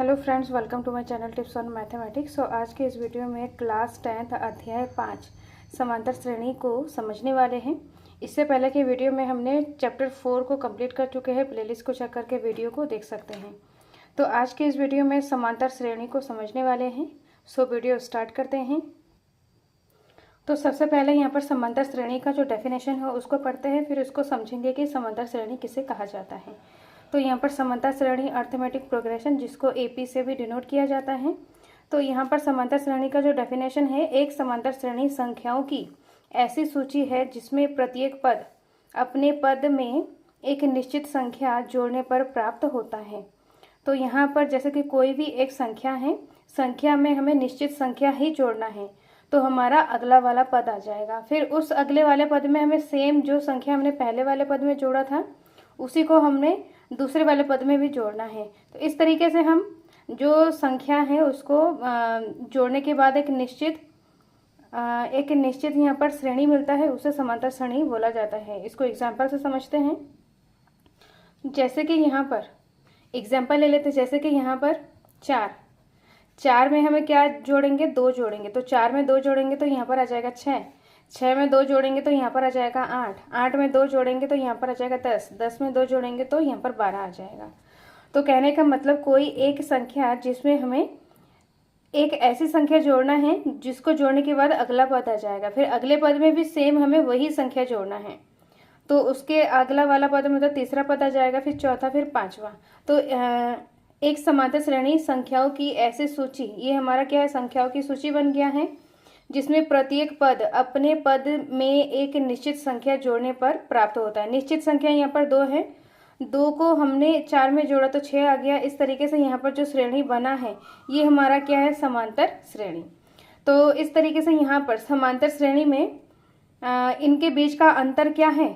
Hello friends, welcome to my channel tips on mathematics. So आज के इस video में क्लास 10th अध्याय 5 समांतर श्रेणी को समझने वाले हैं। इससे पहले के वीडियो में हमने चैप्टर 4 को कंप्लीट कर चुके हैं। प्लेलिस्ट को चेक करके वीडियो को देख सकते हैं। तो आज के इस वीडियो में समांतर श्रेणी को समझने वाले हैं। सो वीडियो स्टार्ट करते हैं। तो सबसे पहले यहाँ पर समांतर श्रेणी का जो डेफिनेशन है उसको पढ़ते हैं, फिर उसको समझेंगे कि समांतर श्रेणी किसे कहा जाता है। तो यहाँ पर समांतर श्रेणी अर्थमेटिक प्रोग्रेशन, जिसको एपी से भी डिनोट किया जाता है। तो यहाँ पर समांतर श्रेणी का जो डेफिनेशन है, एक समांतर श्रेणी संख्याओं की ऐसी सूची है जिसमें प्रत्येक पद अपने पद में एक निश्चित संख्या जोड़ने पर प्राप्त होता है। तो यहाँ पर जैसे कि कोई भी एक संख्या है, संख्या में हमें निश्चित संख्या ही जोड़ना है, तो हमारा अगला वाला पद आ जाएगा। फिर उस अगले वाले पद में हमें सेम जो संख्या हमने पहले वाले पद में जोड़ा था उसी को हमने दूसरे वाले पद में भी जोड़ना है। तो इस तरीके से हम जो संख्या है उसको जोड़ने के बाद एक निश्चित यहाँ पर श्रेणी मिलता है, उसे समांतर श्रेणी बोला जाता है। इसको एग्जाम्पल से समझते हैं। जैसे कि यहाँ पर एग्जाम्पल ले लेते हैं। जैसे कि यहाँ पर चार में हमें क्या जोड़ेंगे? 2 जोड़ेंगे। तो 4 में 2 जोड़ेंगे तो यहाँ पर आ जाएगा 6। 6 में 2 जोड़ेंगे तो यहाँ पर आ जाएगा 8। 8 में 2 जोड़ेंगे तो यहाँ पर आ जाएगा 10। 10 में 2 जोड़ेंगे तो यहाँ पर 12 आ जाएगा। तो कहने का मतलब कोई एक संख्या जिसमें हमें एक ऐसी संख्या जोड़ना है जिसको जोड़ने के बाद अगला पद आ जाएगा, फिर अगले पद में भी सेम हमें वही संख्या जोड़ना है, तो उसके अगला वाला पद मतलब तीसरा पद आ जाएगा, फिर चौथा, फिर पांचवा। तो एक समांतर श्रेणी संख्याओं की ऐसी सूची, ये हमारा क्या है? संख्याओं की सूची बन गया है जिसमें प्रत्येक पद अपने पद में एक निश्चित संख्या जोड़ने पर प्राप्त होता है। निश्चित संख्या यहाँ पर 2 है। 2 को हमने 4 में जोड़ा तो 6 आ गया। इस तरीके से यहाँ पर जो श्रेणी बना है ये हमारा क्या है? समांतर श्रेणी। तो इस तरीके से यहाँ पर समांतर श्रेणी में इनके बीच का अंतर क्या है?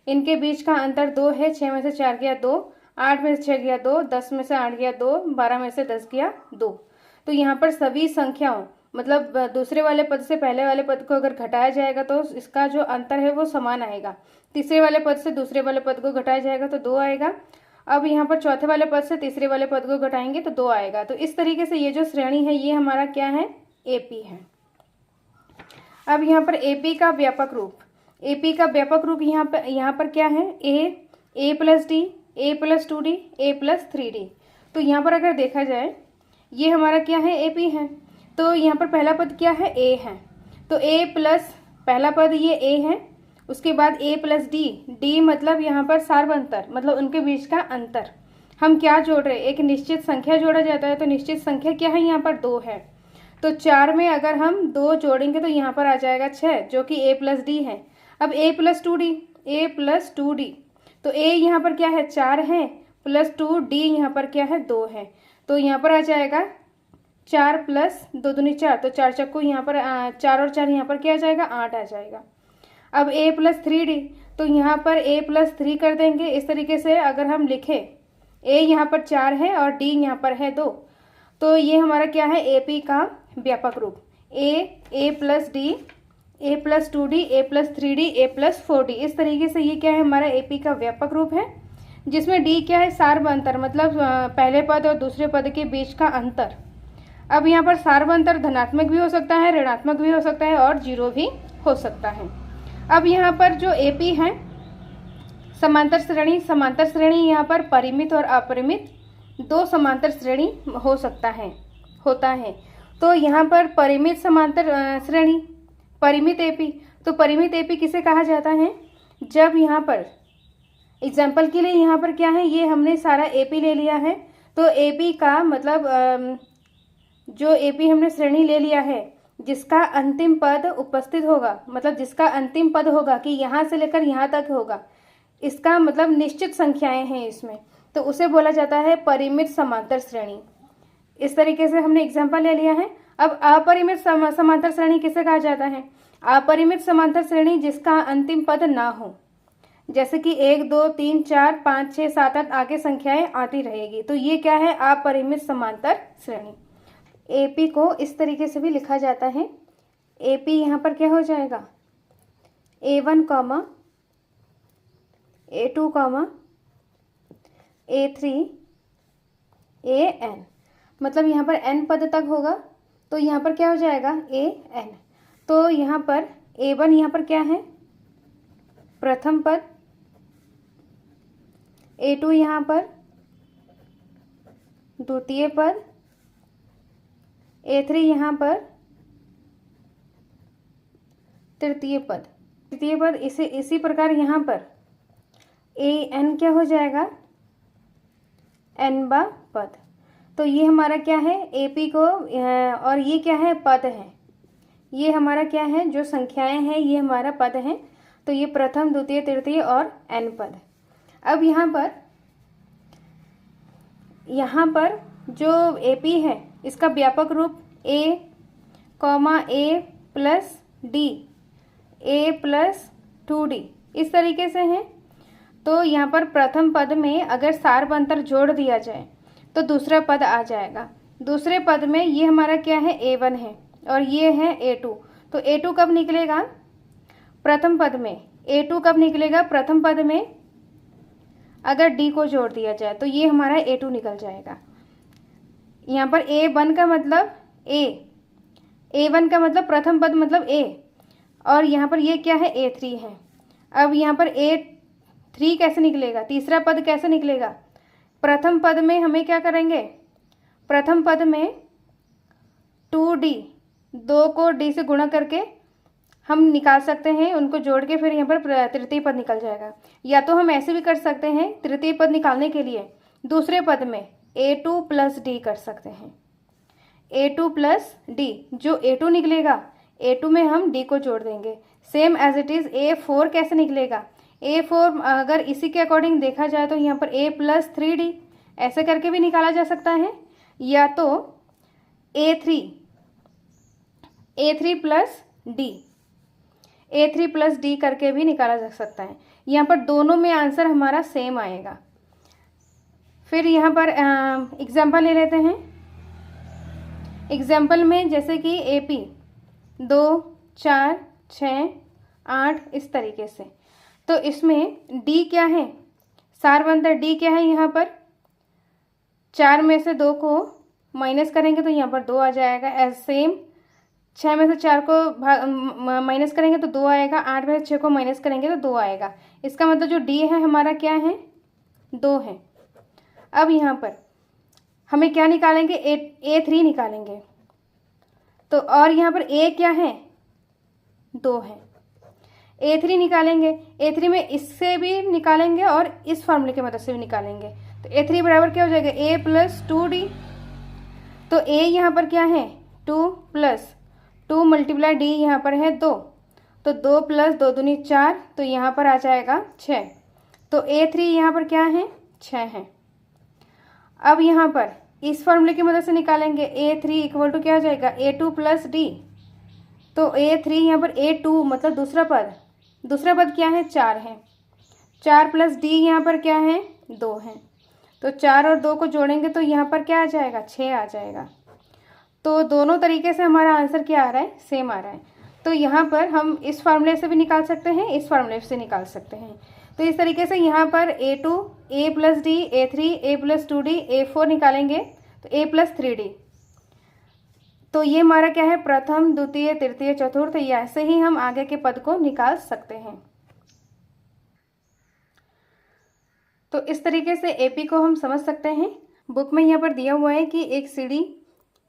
इनके बीच का अंतर 2 है। 6 में से 4 गया 2, 8 में से 6 गया 2, 10 में से 8 गया 2, 12 में से 10 गया 2। तो यहाँ पर सभी संख्याओं मतलब दूसरे वाले पद से पहले वाले पद को अगर घटाया जाएगा तो इसका जो अंतर है वो समान आएगा। तीसरे वाले पद से दूसरे वाले पद को घटाया जाएगा तो 2 आएगा। अब यहाँ पर चौथे वाले पद से तीसरे वाले पद को घटाएंगे तो 2 आएगा। तो इस तरीके से ये जो श्रेणी है ये हमारा क्या है? एपी है। अब यहाँ पर एपी का व्यापक रूप, एपी का व्यापक रूप यहाँ पर क्या है? ए प्लस डी, ए प्लस 2d, ए प्लस 3d। तो यहाँ पर अगर देखा जाए ये हमारा क्या है? एपी है। तो यहाँ पर पहला पद क्या है? ए है। तो ए प्लस पहला पद ये ए है, उसके बाद ए प्लस डी, डी मतलब यहाँ पर सार्वंतर, मतलब उनके बीच का अंतर। हम क्या जोड़ रहे हैं? एक निश्चित संख्या जोड़ा जाता है। तो निश्चित संख्या क्या है? यहाँ पर 2 है। तो 4 में अगर हम 2 जोड़ेंगे तो यहाँ पर आ जाएगा 6, जो कि ए प्लस डी है। अब ए प्लस 2d, ए प्लस 2d, तो ए यहाँ पर क्या है? 4 है, प्लस 2d यहाँ पर क्या है? 2 है। तो यहाँ पर आ जाएगा 4 प्लस 2 दूनी 4, तो 4 चक्कू यहाँ पर 4 और 4 यहाँ पर क्या आ जाएगा? 8 आ जाएगा। अब a प्लस 3d, तो यहाँ पर a प्लस 3 कर देंगे। इस तरीके से अगर हम लिखें a यहाँ पर 4 है और d यहाँ पर है 2, तो ये हमारा क्या है? एपी का व्यापक रूप। a plus d, a plus 2d, a plus 3d, a plus 4d। इस तरीके से ये क्या है? हमारा एपी का व्यापक रूप है, जिसमें d क्या है? सार्वंतर, मतलब पहले पद और दूसरे पद के बीच का अंतर। अब यहाँ पर सार्वंतर धनात्मक भी हो सकता है, ऋणात्मक भी हो सकता है और 0 भी हो सकता है। अब यहाँ पर जो एपी है समांतर श्रेणी यहाँ पर परिमित और अपरिमित 2 समांतर श्रेणी होता है। तो यहाँ पर परिमित समांतर श्रेणी, परिमित एपी। तो परिमित एपी किसे कहा जाता है? जब यहाँ पर एग्जाम्पल के लिए यहाँ पर क्या है? ये हमने सारा एपी ले लिया है। तो एपी का मतलब जो एपी हमने श्रेणी ले लिया है जिसका अंतिम पद उपस्थित होगा, मतलब जिसका अंतिम पद होगा कि यहाँ से लेकर यहाँ तक होगा, इसका मतलब निश्चित संख्याएं हैं इसमें, तो उसे बोला जाता है परिमित समांतर श्रेणी। इस तरीके से हमने एग्जाम्पल ले लिया है। अब अपरिमित समांतर श्रेणी किसे कहा जाता है? अपरिमित समांतर श्रेणी जिसका अंतिम पद ना हो, जैसे कि 1 2 3 4 5 6 7 8 आगे संख्याएं आती रहेगी, तो ये क्या है? अपरिमित समांतर श्रेणी। एपी को इस तरीके से भी लिखा जाता है। एपी यहाँ पर क्या हो जाएगा? A1, A2, A3, A N, मतलब यहाँ पर एन पद तक होगा तो यहाँ पर क्या हो जाएगा ए एन। तो यहाँ पर A1 यहाँ पर क्या है प्रथम पद, A2 यहाँ पर द्वितीय पद, A3 यहाँ पर तृतीय पद। तृतीय पद इसी प्रकार यहाँ पर AN क्या हो जाएगा n पद। तो ये हमारा क्या है AP को, और ये क्या है पद है, ये हमारा क्या है जो संख्याएं हैं ये हमारा पद है। तो ये प्रथम द्वितीय तृतीय और n पद। अब यहाँ पर जो AP है इसका व्यापक रूप A, A plus D, A plus 2D इस तरीके से है। तो यहाँ पर प्रथम पद में अगर सार्वअंतर जोड़ दिया जाए तो दूसरा पद आ जाएगा। दूसरे पद में ये हमारा क्या है A1 है और ये है A2। तो A2 कब निकलेगा प्रथम पद में, A2 कब निकलेगा प्रथम पद में अगर D को जोड़ दिया जाए तो ये हमारा A2 निकल जाएगा। यहाँ पर A1 का मतलब A1 का मतलब प्रथम पद मतलब A, और यहाँ पर ये क्या है A3 है। अब यहाँ पर A3 कैसे निकलेगा, तीसरा पद कैसे निकलेगा, प्रथम पद में हमें क्या करेंगे, प्रथम पद में 2D, 2 को D से गुणा करके हम निकाल सकते हैं, उनको जोड़ के फिर यहाँ पर तृतीय पद निकल जाएगा। या तो हम ऐसे भी कर सकते हैं, तृतीय पद निकालने के लिए दूसरे पद में A2 प्लस D कर सकते हैं, A2 प्लस D। जो A2 निकलेगा A2 में हम D को जोड़ देंगे। Same as it is A4 कैसे निकलेगा, A4 अगर इसी के अकॉर्डिंग देखा जाए तो यहाँ पर A प्लस 3D ऐसे करके भी निकाला जा सकता है, या तो A3 plus D, A3 plus D करके भी निकाला जा सकता है। यहाँ पर दोनों में आंसर हमारा सेम आएगा। फिर यहाँ पर एग्जाम्पल ले लेते हैं। एग्जाम्पल में जैसे कि AP 2, 4, 6, 8 इस तरीके से। तो इसमें D क्या है, सार्वअंतर D क्या है, यहाँ पर 4 में से 2 को माइनस करेंगे तो यहाँ पर 2 आ जाएगा। एज सेम 6 में से 4 को माइनस करेंगे तो 2 आएगा, 8 में से 6 को माइनस करेंगे तो 2 आएगा। इसका मतलब जो D है हमारा क्या है 2 है। अब यहाँ पर हमें क्या निकालेंगे, A3 निकालेंगे। तो और यहाँ पर A क्या है 2 है, A3 निकालेंगे। A3 में इससे भी निकालेंगे और इस फॉर्मूले की मदद से भी निकालेंगे। तो A3 बराबर क्या हो जाएगा A प्लस 2D। तो A यहाँ पर क्या है 2 प्लस 2 मल्टीप्लाई D यहाँ पर है 2, तो 2 प्लस 2 दूनी 4, तो यहाँ पर आ जाएगा 6। तो A3 यहाँ पर क्या है 6 है। अब यहाँ पर इस फॉर्मूले की मदद से निकालेंगे A3 इक्वल टू क्या हो जाएगा A2 प्लस D। तो A3 यहाँ पर A2 मतलब दूसरा पद क्या है 4 है, 4 प्लस D यहाँ पर क्या है 2 है। तो 4 और 2 को जोड़ेंगे तो यहाँ पर क्या आ जाएगा 6 आ जाएगा। तो दोनों तरीके से हमारा आंसर क्या आ रहा है सेम आ रहा है। तो यहाँ पर हम इस फार्मूले से भी निकाल सकते हैं, इस फार्मूले से निकाल सकते हैं। तो इस तरीके से यहाँ पर A2 A plus D, A3 A plus 2D, A4 निकालेंगे तो A प्लस 3D। तो ये हमारा क्या है प्रथम द्वितीय तृतीय चतुर्थ, ऐसे ही हम आगे के पद को निकाल सकते हैं। तो इस तरीके से AP को हम समझ सकते हैं। बुक में यहाँ पर दिया हुआ है कि एक सीढ़ी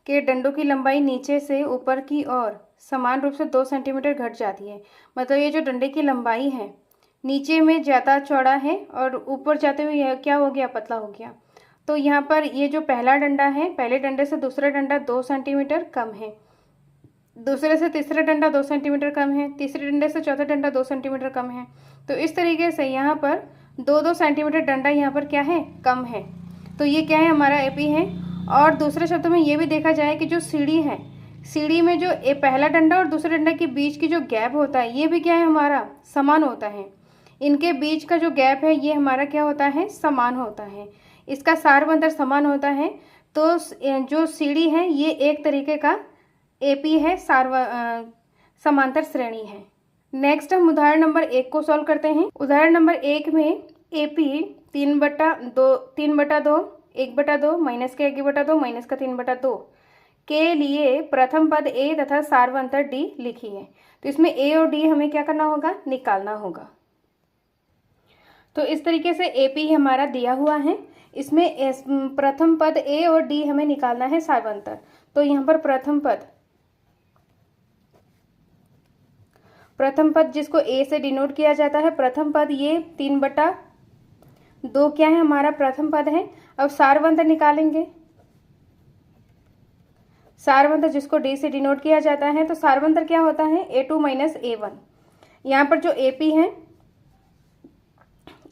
के डंडों की लंबाई नीचे से ऊपर की ओर समान रूप से 2 सेंटीमीटर घट जाती है। मतलब ये जो डंडे की लंबाई है नीचे में ज़्यादा चौड़ा है और ऊपर जाते हुए यह क्या हो गया पतला हो गया। तो यहाँ पर ये जो पहला डंडा है, पहले डंडे से दूसरा डंडा 2 सेंटीमीटर कम है, दूसरे से तीसरा डंडा 2 सेंटीमीटर कम है, तीसरे डंडे से चौथा डंडा 2 सेंटीमीटर कम है। तो इस तरीके से यहाँ पर 2-2 सेंटीमीटर डंडा यहाँ पर क्या है कम है। तो ये क्या है हमारा AP है। और दूसरे शब्दों में ये भी देखा जाए कि जो सीढ़ी है, सीढ़ी में जो पहला डंडा और दूसरे डंडे के बीच की जो गैप होता है ये भी क्या है हमारा समान होता है। इनके बीच का जो गैप है ये हमारा क्या होता है समान होता है, इसका सार्वअंतर समान होता है। तो जो सीढ़ी है ये एक तरीके का AP है, समांतर श्रेणी है। नेक्स्ट हम उदाहरण नंबर 1 को सॉल्व करते हैं। उदाहरण नंबर 1 में AP 3/2 1/2 माइनस का 1/2 माइनस का 3/2 के लिए प्रथम पद ए तथा सार्वंतर डी लिखिए। तो इसमें ए और डी हमें क्या करना होगा, निकालना होगा। तो इस तरीके से एपी हमारा दिया हुआ है, इसमें प्रथम पद ए और डी हमें निकालना है सार्वंतर। तो यहाँ पर प्रथम पद जिसको ए से डिनोट किया जाता है, प्रथम पद ये 3/2 क्या है हमारा प्रथम पद है। अब सारवंतर निकालेंगे, सारवंतर जिसको डी से डिनोट किया जाता है, तो सारवंतर क्या होता है, A2 माइनस A1। यहाँ पर जो एपी है,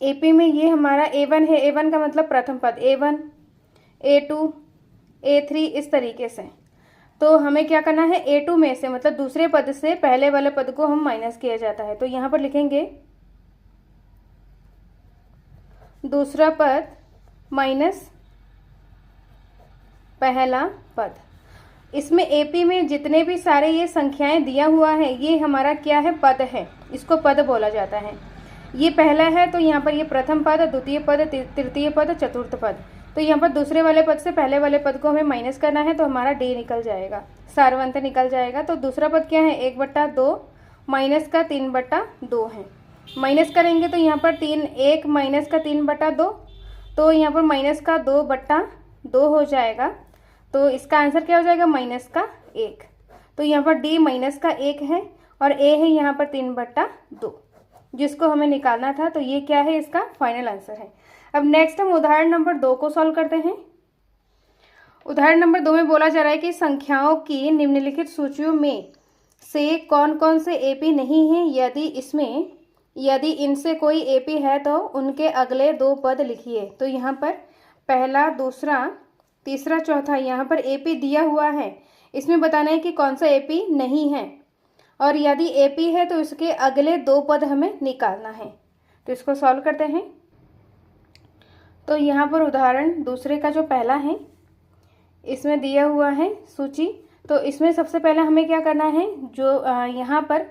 एपी में ये हमारा A1 है, A1 का मतलब प्रथम पद, A1 A2 A3 इस तरीके से। तो हमें क्या करना है, A2 में से मतलब दूसरे पद से पहले वाले पद को हम माइनस किया जाता है। तो यहाँ पर लिखेंगे दूसरा पद माइनस पहला पद। इसमें एपी में जितने भी सारे ये संख्याएं दिया हुआ है, ये हमारा क्या है, पद है, इसको पद बोला जाता है। ये पहला है तो यहाँ पर ये प्रथम पद, द्वितीय पद, तृतीय पद, चतुर्थ पद। तो यहाँ पर दूसरे वाले पद से पहले वाले पद को हमें माइनस करना है, तो हमारा डी निकल जाएगा, सारवंतर निकल जाएगा। तो दूसरा पद क्या है, 1/2 माइनस का 3/2 है। माइनस करेंगे तो यहाँ पर 1 माइनस का 3/2, तो यहाँ पर माइनस का 2/2 हो जाएगा। तो इसका आंसर क्या हो जाएगा, माइनस का 1। तो यहाँ पर डी माइनस का 1 है और ए है यहाँ पर 3/2 जिसको हमें निकालना था। तो ये क्या है, इसका फाइनल आंसर है। अब नेक्स्ट हम उदाहरण नंबर 2 को सॉल्व करते हैं। उदाहरण नंबर 2 में बोला जा रहा है कि संख्याओं की निम्नलिखित सूचियों में से कौन कौन से एपी नहीं है, यदि इनसे कोई एपी है तो उनके अगले 2 पद लिखिए। तो यहाँ पर पहला, दूसरा, तीसरा, चौथा यहाँ पर एपी दिया हुआ है, इसमें बताना है कि कौन सा एपी नहीं है, और यदि एपी है तो इसके अगले 2 पद हमें निकालना है। तो इसको सॉल्व करते हैं। तो यहाँ पर उदाहरण दूसरे का जो पहला है, इसमें दिया हुआ है सूची। तो इसमें सबसे पहले हमें क्या करना है, जो यहाँ पर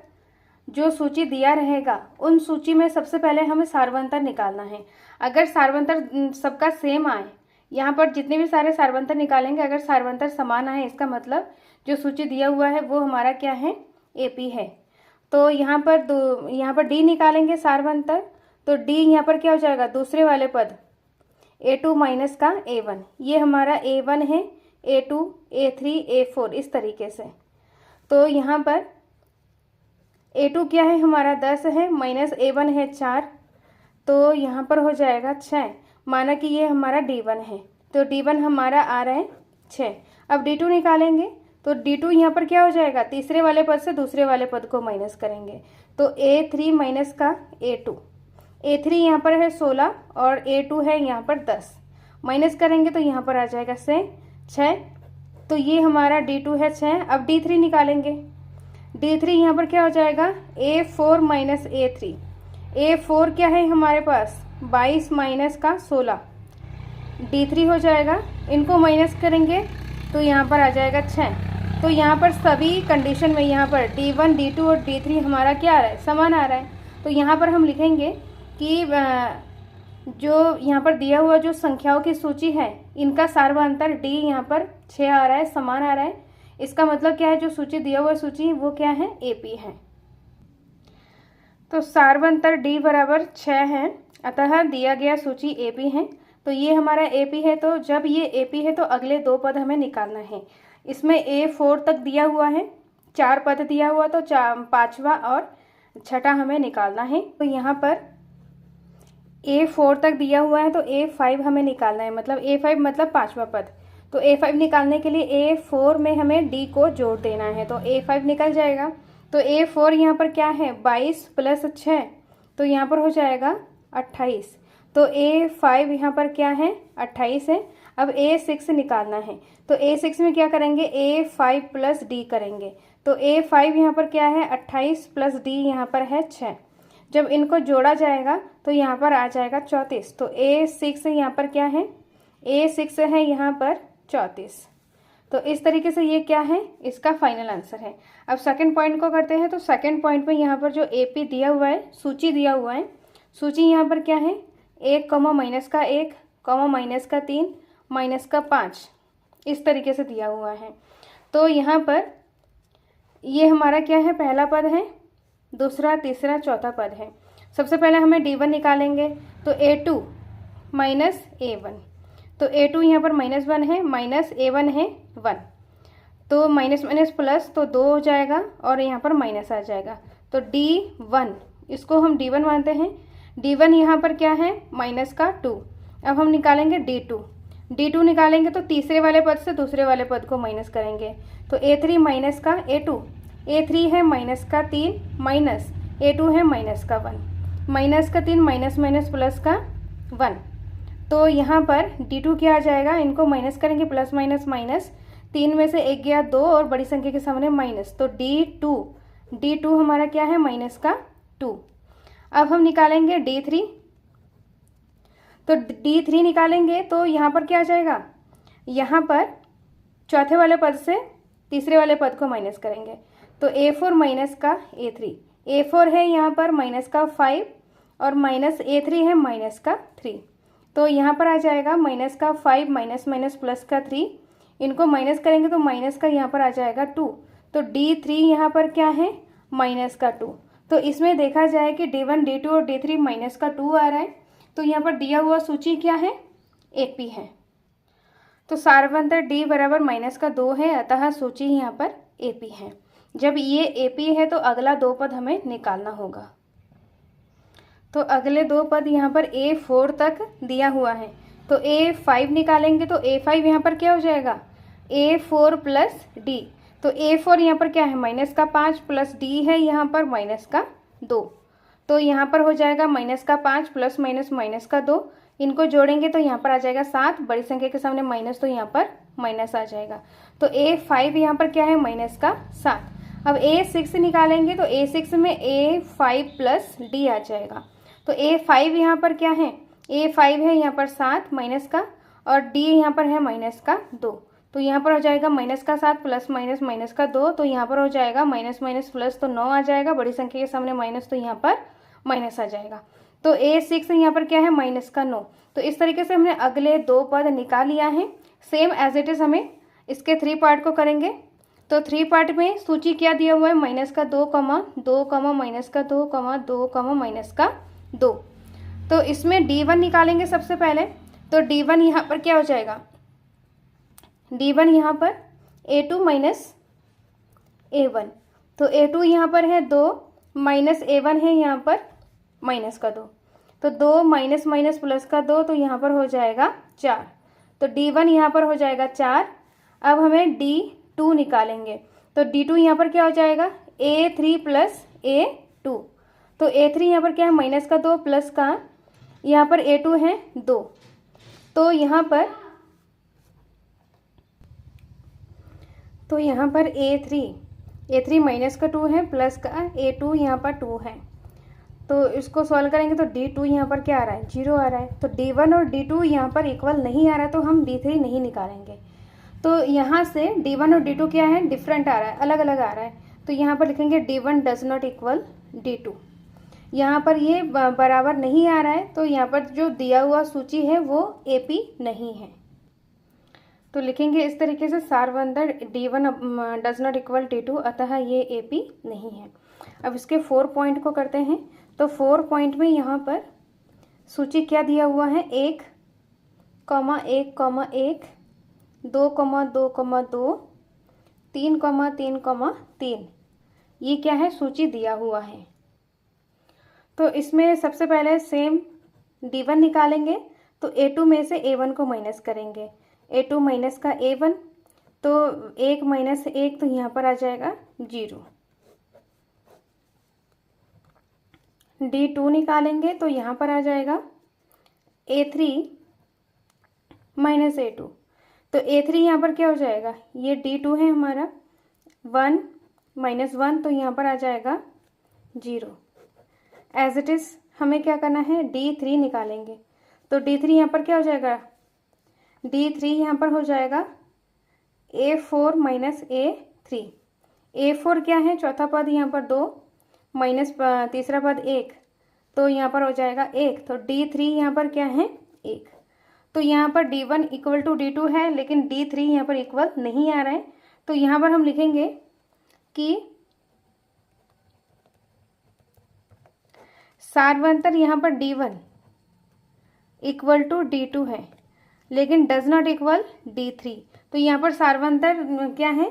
जो सूची दिया रहेगा उन सूची में सबसे पहले हमें सारवंतर निकालना है। अगर सारवंतर सबका सेम आए, यहाँ पर जितने भी सारे सारवंतर निकालेंगे, अगर सारवंतर समान आए, इसका मतलब जो सूची दिया हुआ है वो हमारा क्या है, एपी है। तो यहाँ पर डी निकालेंगे सारवंतर। तो डी यहाँ पर क्या हो जाएगा, दूसरे वाले पद A2 माइनस का A1, ये हमारा A1 है, A2 A3 A4 इस तरीके से। तो यहाँ पर A2 क्या है हमारा 10 है, माइनस A1 है 4, तो यहाँ पर हो जाएगा 6। माना कि ये हमारा D1 है, तो D1 हमारा आ रहा है 6। अब D2 निकालेंगे, तो D2 यहाँ पर क्या हो जाएगा, तीसरे वाले पद से दूसरे वाले पद को माइनस करेंगे। तो A3 माइनस का A2, A3 यहाँ पर है 16 और A2 है यहाँ पर 10, माइनस करेंगे तो यहाँ पर आ जाएगा 6। तो ये हमारा D2 है 6। अब D3 निकालेंगे, D3 यहाँ पर क्या हो जाएगा, A4 माइनस A3। A4 क्या है हमारे पास, 22 माइनस का 16, D3 हो जाएगा। इनको माइनस करेंगे तो यहाँ पर आ जाएगा 6। तो यहाँ पर सभी कंडीशन में यहाँ पर D1, D2 और D3 हमारा क्या आ रहा है, समान आ रहा है। तो यहाँ पर हम लिखेंगे कि जो यहाँ पर दिया हुआ जो संख्याओं की सूची है, इनका सार्वंतर D यहाँ पर 6 आ रहा है, समान आ रहा है। इसका मतलब क्या है, जो सूची दिया हुआ सूची वो क्या है, एपी है। तो सार्वंतर D बराबर 6 है, अतः दिया गया सूची एपी है। तो ये हमारा एपी है, तो जब ये एपी है तो अगले 2 पद हमें निकालना है। इसमें A4 तक दिया हुआ है, 4 पद दिया हुआ, तो 5वां और 6ठा हमें निकालना है। तो यहाँ पर A4 तक दिया हुआ है, तो A5 हमें निकालना है, मतलब A5 मतलब 5वां पद। तो A5 निकालने के लिए A4 में हमें D को जोड़ देना है, तो A5 निकल जाएगा। तो A4 यहाँ पर क्या है, 22 प्लस 6, तो यहाँ पर हो जाएगा 28। तो A5 यहाँ पर क्या है, 28 है। अब A6 निकालना है, तो A6 में क्या करेंगे, A5 प्लस D करेंगे। तो A5 यहाँ पर क्या है, 28 प्लस D यहाँ पर है 6। जब इनको जोड़ा जाएगा तो यहाँ पर आ जाएगा 34। तो A6 यहाँ पर क्या है, A6 है यहाँ पर 34। तो इस तरीके से ये क्या है, इसका फाइनल आंसर है। अब सेकंड पॉइंट को करते हैं। तो सेकंड पॉइंट में यहाँ पर जो एपी दिया हुआ है, सूची दिया हुआ है, सूची यहाँ पर क्या है, 1, माइनस का 1, माइनस का 3, माइनस का 5, इस तरीके से दिया हुआ है। तो यहाँ पर ये हमारा क्या है, पहला पद है, दूसरा, तीसरा, चौथा पद है। सबसे पहले हमें D1 निकालेंगे, तो A2 माइनस A1, तो A2 यहाँ पर -1 है, माइनस A1 है 1, तो माइनस माइनस प्लस, तो 2 हो जाएगा और यहाँ पर माइनस आ जाएगा। तो D1, इसको हम D1 मानते हैं। D1 यहाँ पर क्या है, माइनस का 2। अब हम निकालेंगे D2। D2 निकालेंगे तो तीसरे वाले पद से दूसरे वाले पद को माइनस करेंगे, तो A3 माइनस का A2, A3 है माइनस का 3, माइनस A2 है माइनस का 1, माइनस का 3, माइनस माइनस प्लस का 1, तो यहाँ पर D2 क्या आ जाएगा, इनको माइनस करेंगे, प्लस माइनस माइनस, 3 में से 1 गया 2 और बड़ी संख्या के सामने माइनस, तो D2 हमारा क्या है, माइनस का 2। अब हम निकालेंगे D3, तो D3 निकालेंगे तो यहाँ पर क्या आ जाएगा, यहाँ पर चौथे वाले पद से तीसरे वाले पद को माइनस करेंगे, तो A4 माइनस का A3, A4 है यहाँ पर माइनस का 5 और माइनस A3 है माइनस का 3, तो यहाँ पर आ जाएगा माइनस का 5 माइनस माइनस प्लस का 3, इनको माइनस करेंगे तो माइनस का यहाँ पर आ जाएगा 2, तो D3 यहाँ पर क्या है, माइनस का 2। तो इसमें देखा जाए कि D1, D2 और D3 माइनस का 2 आ रहा है, तो यहाँ पर दिया हुआ सूची क्या है, AP है। तो सारवंतर D बराबर माइनस का 2 है, अतः सूची यहाँ पर AP है। जब ये AP है तो अगला 2 पद हमें निकालना होगा। तो अगले 2 पद यहाँ पर A4 तक दिया हुआ है, तो A5 निकालेंगे तो A5 यहाँ पर क्या हो जाएगा, A4 प्लस D, तो A4 यहाँ पर क्या है, माइनस का 5 प्लस D है यहाँ पर माइनस का 2, तो यहाँ पर हो जाएगा माइनस का 5 प्लस माइनस माइनस का 2, इनको जोड़ेंगे तो यहाँ पर आ जाएगा 7, बड़ी संख्या के सामने माइनस तो यहाँ पर माइनस आ जाएगा, तो A5 यहाँ पर क्या है, माइनस का 7। अब A6 निकालेंगे तो A6 में A5 प्लस D आ जाएगा, तो A5 यहाँ पर क्या है, A5 है यहाँ पर 7 माइनस का और D यहाँ पर है माइनस का 2, तो यहाँ पर हो जाएगा माइनस का 7 प्लस माइनस माइनस का 2, तो यहाँ पर हो जाएगा माइनस माइनस प्लस, तो 9 आ जाएगा, बड़ी संख्या के सामने माइनस तो यहाँ पर माइनस आ जाएगा, तो A6 यहाँ पर क्या है, माइनस का 9। तो इस तरीके से हमने अगले 2 पद निकाल लिया है। सेम एज इट इज हमें इसके 3 पार्ट को करेंगे, तो 3 पार्ट में सूची क्या दिया हुआ है, माइनस का 2, माइनस का 2, 2, माइनस का 2। तो इसमें D1 निकालेंगे सबसे पहले, तो D1 यहाँ पर क्या हो जाएगा, D1 यहाँ पर A2 माइनस A1, तो A2 यहाँ पर है 2 माइनस A1 है यहाँ पर माइनस का 2, तो 2 माइनस माइनस प्लस का 2, तो यहाँ पर हो जाएगा 4, तो D1 यहाँ पर हो जाएगा 4। अब हमें D2 निकालेंगे, तो D2 यहाँ पर क्या हो जाएगा, A3 प्लस A2, तो A3 यहाँ पर क्या है, माइनस का 2 प्लस का यहाँ पर A2 है 2, तो यहाँ पर A3 माइनस का 2 है प्लस का A2 यहाँ पर 2 है, तो इसको सॉल्व करेंगे तो D2 यहाँ पर क्या आ रहा है, 0 आ रहा है, तो D1 और D2 यहाँ पर इक्वल नहीं आ रहा है, तो हम D3 नहीं निकालेंगे। तो यहाँ से D1 और D2 क्या है, डिफरेंट आ रहा है, अलग अलग आ रहा है, तो यहाँ पर लिखेंगे D1 does not equal D2। यहाँ पर ये बराबर नहीं आ रहा है, तो यहाँ पर जो दिया हुआ सूची है वो AP नहीं है, तो लिखेंगे इस तरीके से, सारवंतर D1 does not equal D2, अतः ये AP नहीं है। अब इसके 4 पॉइंट को करते हैं, तो 4 पॉइंट में यहाँ पर सूची क्या दिया हुआ है, 1, 1, 1, 2, 2, 2, 3, 3, 3, ये क्या है, सूची दिया हुआ है। तो इसमें सबसे पहले सेम D1 निकालेंगे, तो A2 में से A1 को माइनस करेंगे, A2 माइनस का A1, तो 1 माइनस 1, तो यहाँ पर आ जाएगा 0। D2 निकालेंगे तो यहाँ पर आ जाएगा A3 माइनस A2, तो A3 यहाँ पर क्या हो जाएगा, ये D2 है हमारा, 1 माइनस 1, तो यहाँ पर आ जाएगा 0। एज इट इज़ हमें क्या करना है, D3 निकालेंगे, तो D3 यहाँ पर क्या हो जाएगा, D3 यहाँ पर हो जाएगा A4 माइनस A3, A4 क्या है, चौथा पद यहाँ पर 2 माइनस तीसरा पद 1, तो यहाँ पर हो जाएगा 1, तो D3 यहाँ पर क्या है, 1। तो यहाँ पर D1 इक्वल टू D2 है, लेकिन D3 यहाँ पर इक्वल नहीं आ रहा है। तो यहाँ पर हम लिखेंगे कि सार्वंतर यहाँ पर D1 इक्वल टू D2 है, लेकिन डज नॉट इक्वल D3। तो यहाँ पर सार्वंतर क्या है,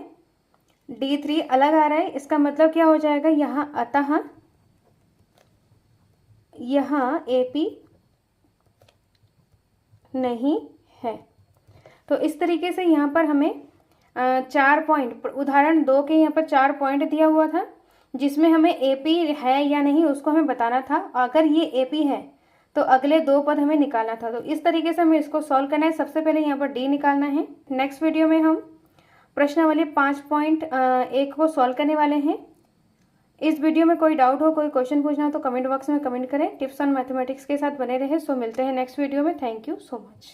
D3 अलग आ रहा है। इसका मतलब क्या हो जाएगा यहाँ, अतः यहाँ AP नहीं है। तो इस तरीके से यहाँ पर हमें 4 पॉइंट, उदाहरण 2 के यहाँ पर 4 पॉइंट दिया हुआ था, जिसमें हमें AP है या नहीं उसको हमें बताना था। अगर ये AP है तो अगले 2 पद हमें निकालना था। तो इस तरीके से हमें इसको सॉल्व करना है। सबसे पहले यहाँ पर D निकालना है। नेक्स्ट वीडियो में हम प्रश्नावली 5.1 को सॉल्व करने वाले हैं। इस वीडियो में कोई डाउट हो, कोई क्वेश्चन पूछना हो तो कमेंट बॉक्स में कमेंट करें। टिप्स ऑन मैथमेटिक्स के साथ बने रहे। सो मिलते हैं नेक्स्ट वीडियो में। Thank you so much.